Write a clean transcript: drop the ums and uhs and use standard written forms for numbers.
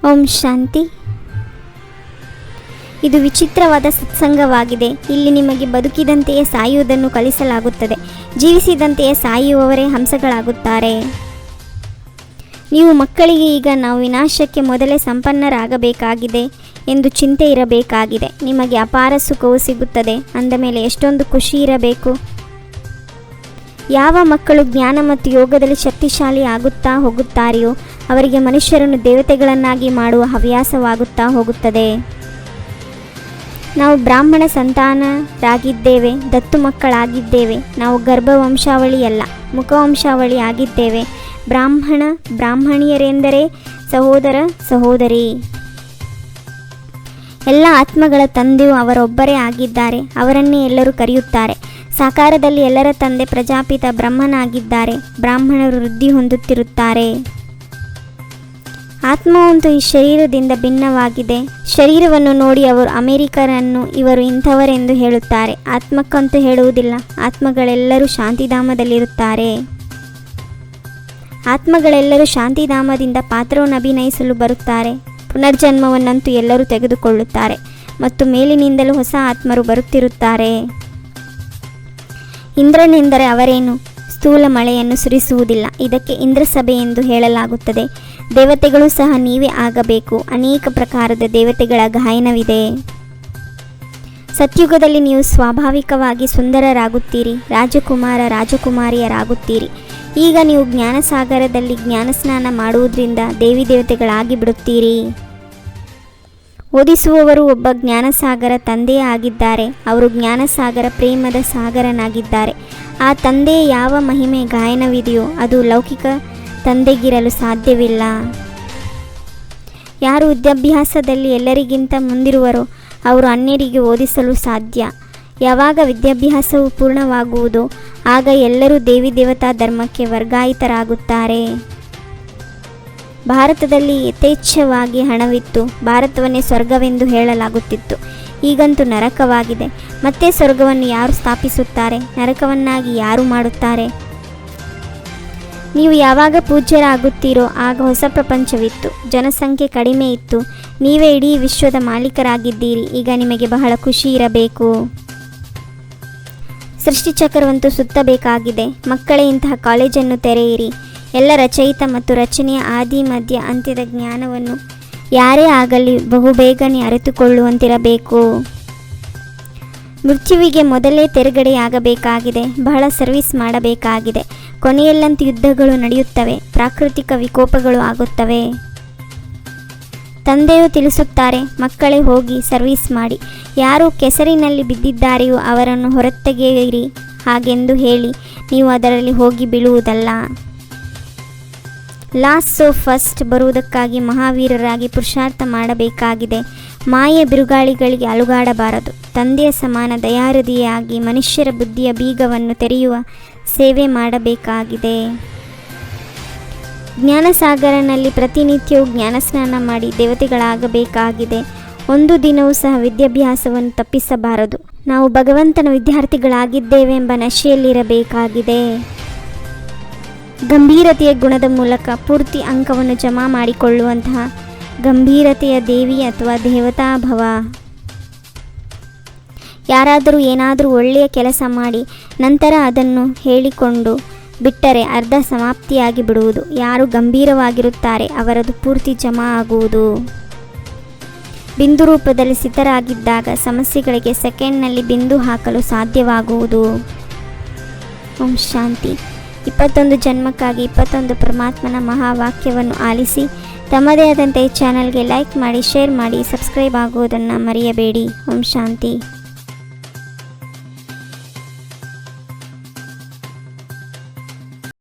ಓಂ ಶಾಂತಿ. ಇದು ವಿಚಿತ್ರವಾದ ಸತ್ಸಂಗವಾಗಿದೆ. ಇಲ್ಲಿ ನಿಮಗೆ ಬದುಕಿದಂತೆಯೇ ಸಾಯುವುದನ್ನು ಕಲಿಸಲಾಗುತ್ತದೆ. ಜೀವಿಸಿದಂತೆಯೇ ಸಾಯುವವರೇ ಹಂಸಗಳಾಗುತ್ತಾರೆ. ನೀವು ಮಕ್ಕಳಿಗೆ ಈಗ ನಾವು ವಿನಾಶಕ್ಕೆ ಮೊದಲೇ ಸಂಪನ್ನರಾಗಬೇಕಾಗಿದೆ ಎಂದು ಚಿಂತೆ ಇರಬೇಕಾಗಿದೆ. ನಿಮಗೆ ಅಪಾರ ಸುಖವು ಸಿಗುತ್ತದೆ ಅಂದ ಮೇಲೆ ಎಷ್ಟೊಂದು ಖುಷಿ ಇರಬೇಕು. ಯಾವ ಮಕ್ಕಳು ಜ್ಞಾನ ಮತ್ತು ಯೋಗದಲ್ಲಿ ಶಕ್ತಿಶಾಲಿ ಆಗುತ್ತಾ ಹೋಗುತ್ತಾರೆಯೋ ಅವರಿಗೆ ಮನುಷ್ಯರನ್ನು ದೇವತೆಗಳನ್ನಾಗಿ ಮಾಡುವ ಹವ್ಯಾಸವಾಗುತ್ತಾ ಹೋಗುತ್ತದೆ. ನಾವು ಬ್ರಾಹ್ಮಣ ಸಂತಾನರಾಗಿದ್ದೇವೆ, ದತ್ತು ಮಕ್ಕಳಾಗಿದ್ದೇವೆ. ನಾವು ಗರ್ಭವಂಶಾವಳಿಯಲ್ಲ, ಮುಖವಂಶಾವಳಿ ಆಗಿದ್ದೇವೆ. ಬ್ರಾಹ್ಮಣಿಯರೆಂದರೆ ಸಹೋದರ ಸಹೋದರಿ. ಎಲ್ಲ ಆತ್ಮಗಳ ತಂದೆಯು ಅವರೊಬ್ಬರೇ ಆಗಿದ್ದಾರೆ. ಅವರನ್ನೇ ಎಲ್ಲರೂ ಕರೆಯುತ್ತಾರೆ. ಸಾಕಾರದಲ್ಲಿ ಎಲ್ಲರ ತಂದೆ ಪ್ರಜಾಪಿತ ಬ್ರಹ್ಮನಾಗಿದ್ದಾರೆ. ಬ್ರಾಹ್ಮಣರು ವೃದ್ಧಿ ಹೊಂದುತ್ತಿರುತ್ತಾರೆ. ಆತ್ಮವಂತೂ ಈ ಶರೀರದಿಂದ ಭಿನ್ನವಾಗಿದೆ. ಶರೀರವನ್ನು ನೋಡಿ ಅವರು ಅಮೆರಿಕರನ್ನು ಇವರು ಇಂಥವರೆಂದು ಹೇಳುತ್ತಾರೆ. ಆತ್ಮಕ್ಕಂತೂ ಹೇಳುವುದಿಲ್ಲ. ಆತ್ಮಗಳೆಲ್ಲರೂ ಶಾಂತಿಧಾಮದಲ್ಲಿರುತ್ತಾರೆ. ಆತ್ಮಗಳೆಲ್ಲರೂ ಶಾಂತಿಧಾಮದಿಂದ ಪಾತ್ರವನ್ನು ಅಭಿನಯಿಸಲು ಬರುತ್ತಾರೆ. ಪುನರ್ಜನ್ಮವನ್ನಂತೂ ಎಲ್ಲರೂ ತೆಗೆದುಕೊಳ್ಳುತ್ತಾರೆ ಮತ್ತು ಮೇಲಿನಿಂದಲೂ ಹೊಸ ಆತ್ಮರು ಬರುತ್ತಿರುತ್ತಾರೆ. ಇಂದ್ರನೆಂದರೆ ಅವರೇನು ಸ್ಥೂಲ ಮಳೆಯನ್ನು ಸುರಿಸುವುದಿಲ್ಲ. ಇದಕ್ಕೆ ಇಂದ್ರಸಭೆ ಎಂದು ಹೇಳಲಾಗುತ್ತದೆ. ದೇವತೆಗಳು ಸಹ ನೀವೇ ಆಗಬೇಕು. ಅನೇಕ ಪ್ರಕಾರದ ದೇವತೆಗಳ ಗಾಯನವಿದೆ. ಸತ್ಯುಗದಲ್ಲಿ ನೀವು ಸ್ವಾಭಾವಿಕವಾಗಿ ಸುಂದರರಾಗುತ್ತೀರಿ. ರಾಜಕುಮಾರಿಯರಾಗುತ್ತೀರಿ. ಈಗ ನೀವು ಜ್ಞಾನಸಾಗರದಲ್ಲಿ ಜ್ಞಾನಸ್ನಾನ ಮಾಡುವುದರಿಂದ ದೇವಿ ದೇವತೆಗಳಾಗಿ ಬಿಡುತ್ತೀರಿ. ಓದಿಸುವವರು ಒಬ್ಬ ಜ್ಞಾನಸಾಗರ ತಂದೆಯೇ ಆಗಿದ್ದಾರೆ. ಅವರು ಜ್ಞಾನಸಾಗರ ಪ್ರೇಮದ ಸಾಗರನಾಗಿದ್ದಾರೆ. ಆ ತಂದೆಯ ಯಾವ ಮಹಿಮೆ ಗಾಯನವಿದೆಯೋ ಅದು ಲೌಕಿಕ ತಂದೆಗಿರಲು ಸಾಧ್ಯವಿಲ್ಲ. ಯಾರು ವಿದ್ಯಾಭ್ಯಾಸದಲ್ಲಿ ಎಲ್ಲರಿಗಿಂತ ಮುಂದಿರುವರೋ ಅವರು ಅನ್ಯರಿಗೆ ಓದಿಸಲು ಸಾಧ್ಯ. ಯಾವಾಗ ವಿದ್ಯಾಭ್ಯಾಸವು ಪೂರ್ಣವಾಗುವುದೋ ಆಗ ಎಲ್ಲರೂ ದೇವಿ ದೇವತಾ ಧರ್ಮಕ್ಕೆ ವರ್ಗಾಯಿತರಾಗುತ್ತಾರೆ. ಭಾರತದಲ್ಲಿ ಯಥೇಚ್ಛವಾಗಿ ಹಣವಿತ್ತು. ಭಾರತವನ್ನೇ ಸ್ವರ್ಗವೆಂದು ಹೇಳಲಾಗುತ್ತಿತ್ತು. ಈಗಂತೂ ನರಕವಾಗಿದೆ. ಮತ್ತೆ ಸ್ವರ್ಗವನ್ನು ಯಾರು ಸ್ಥಾಪಿಸುತ್ತಾರೆ? ನರಕವನ್ನಾಗಿ ಯಾರು ಮಾಡುತ್ತಾರೆ? ನೀವು ಯಾವಾಗ ಪೂಜ್ಯರಾಗುತ್ತೀರೋ ಆಗ ಹೊಸ ಪ್ರಪಂಚವಿತ್ತು. ಜನಸಂಖ್ಯೆ ಕಡಿಮೆ ಇತ್ತು. ನೀವೇ ಇಡೀ ವಿಶ್ವದ ಮಾಲೀಕರಾಗಿದ್ದೀರಿ. ಈಗ ನಿಮಗೆ ಬಹಳ ಖುಷಿ ಇರಬೇಕು. ಸೃಷ್ಟಿಚಕ್ರವಂತೂ ಸುತ್ತಬೇಕಾಗಿದೆ. ಮಕ್ಕಳೇ ಇಂತಹ ಕಾಲೇಜನ್ನು ತೆರೆಯಿರಿ. ಎಲ್ಲ ರಚಯಿತ ಮತ್ತು ರಚನೆಯ ಆದಿ ಮಧ್ಯ ಅಂತ್ಯದ ಜ್ಞಾನವನ್ನು ಯಾರೇ ಆಗಲಿ ಬಹುಬೇಗನೆ ಅರಿತುಕೊಳ್ಳುವಂತಿರಬೇಕು. ಮೃತ್ಯುವಿಗೆ ಮೊದಲೇ ತೆರೆಗಡೆಯಾಗಬೇಕಾಗಿದೆ. ಬಹಳ ಸರ್ವಿಸ್ ಮಾಡಬೇಕಾಗಿದೆ. ಕೊನೆಯಲ್ಲಂತೂ ಯುದ್ಧಗಳು ನಡೆಯುತ್ತವೆ. ಪ್ರಾಕೃತಿಕ ವಿಕೋಪಗಳು ಆಗುತ್ತವೆ. ತಂದೆಯು ತಿಳಿಸುತ್ತಾರೆ, ಮಕ್ಕಳೇ ಹೋಗಿ ಸರ್ವಿಸ್ ಮಾಡಿ. ಯಾರು ಕೆಸರಿನಲ್ಲಿ ಬಿದ್ದಿದ್ದಾರೆಯೋ ಅವರನ್ನು ಹೊರತೆಗೆಯಿರಿ. ಹಾಗೆಂದು ಹೇಳಿ ನೀವು ಅದರಲ್ಲಿ ಹೋಗಿ ಬೀಳುವುದಲ್ಲ. ಲಾಸ್ಟ್ ಫಸ್ಟ್ ಬರುವುದಕ್ಕಾಗಿ ಮಹಾವೀರರಾಗಿ ಪುರುಷಾರ್ಥ ಮಾಡಬೇಕಾಗಿದೆ. ಮಾಯೆಯ ಬಿರುಗಾಳಿಗಳಿಗೆ ಅಲುಗಾಡಬಾರದು. ತಂದೆಯ ಸಮಾನ ದಯಾಹೃದಯಿಯಾಗಿ ಮನುಷ್ಯರ ಬುದ್ಧಿಯ ಬೀಗವನ್ನು ತೆರೆಯುವ ಸೇವೆ ಮಾಡಬೇಕಾಗಿದೆ. ಜ್ಞಾನಸಾಗರನಲ್ಲಿ ಪ್ರತಿನಿತ್ಯವೂ ಜ್ಞಾನಸ್ನಾನ ಮಾಡಿ ದೇವತೆಗಳಾಗಬೇಕಾಗಿದೆ. ಒಂದು ದಿನವೂ ಸಹ ವಿದ್ಯಾಭ್ಯಾಸವನ್ನು ತಪ್ಪಿಸಬಾರದು. ನಾವು ಭಗವಂತನ ವಿದ್ಯಾರ್ಥಿಗಳಾಗಿದ್ದೇವೆಂಬ ನಶೆಯಲ್ಲಿರಬೇಕಾಗಿದೆ. ಗಂಭೀರತೆಯ ಗುಣದ ಮೂಲಕ ಪೂರ್ತಿ ಅಂಕವನ್ನು ಜಮಾ ಮಾಡಿಕೊಳ್ಳುವಂತಹ ಗಂಭೀರತೆಯ ದೇವಿ ಅಥವಾ ದೇವತಾಭವ. ಯಾರಾದರೂ ಏನಾದರೂ ಒಳ್ಳೆಯ ಕೆಲಸ ಮಾಡಿ ನಂತರ ಅದನ್ನು ಹೇಳಿಕೊಂಡು ಬಿಟ್ಟರೆ ಅರ್ಧ ಸಮಾಪ್ತಿಯಾಗಿ ಬಿಡುವುದು. ಯಾರು ಗಂಭೀರವಾಗಿರುತ್ತಾರೆ ಅವರದು ಪೂರ್ತಿ ಜಮಾ ಆಗುವುದು. ಬಿಂದು ರೂಪದಲ್ಲಿ ಸ್ಥಿತರಾಗಿದ್ದಾಗ ಸಮಸ್ಯೆಗಳಿಗೆ ಸೆಕೆಂಡ್ನಲ್ಲಿ ಬಿಂದು ಹಾಕಲು ಸಾಧ್ಯವಾಗುವುದು. ಓಂ ಶಾಂತಿ. 21 ಜನ್ಮಕ್ಕಾಗಿ 21 ಪರಮಾತ್ಮನ ಮಹಾವಾಕ್ಯವನ್ನು ಆಲಿಸಿ ತಮ್ಮದೇ ಆದಂಥ ಈ ಚಾನಲ್ಗೆ ಲೈಕ್ ಮಾಡಿ, ಶೇರ್ ಮಾಡಿ, ಸಬ್ಸ್ಕ್ರೈಬ್ ಆಗುವುದನ್ನು ಮರೆಯಬೇಡಿ. ಓಂ ಶಾಂತಿ.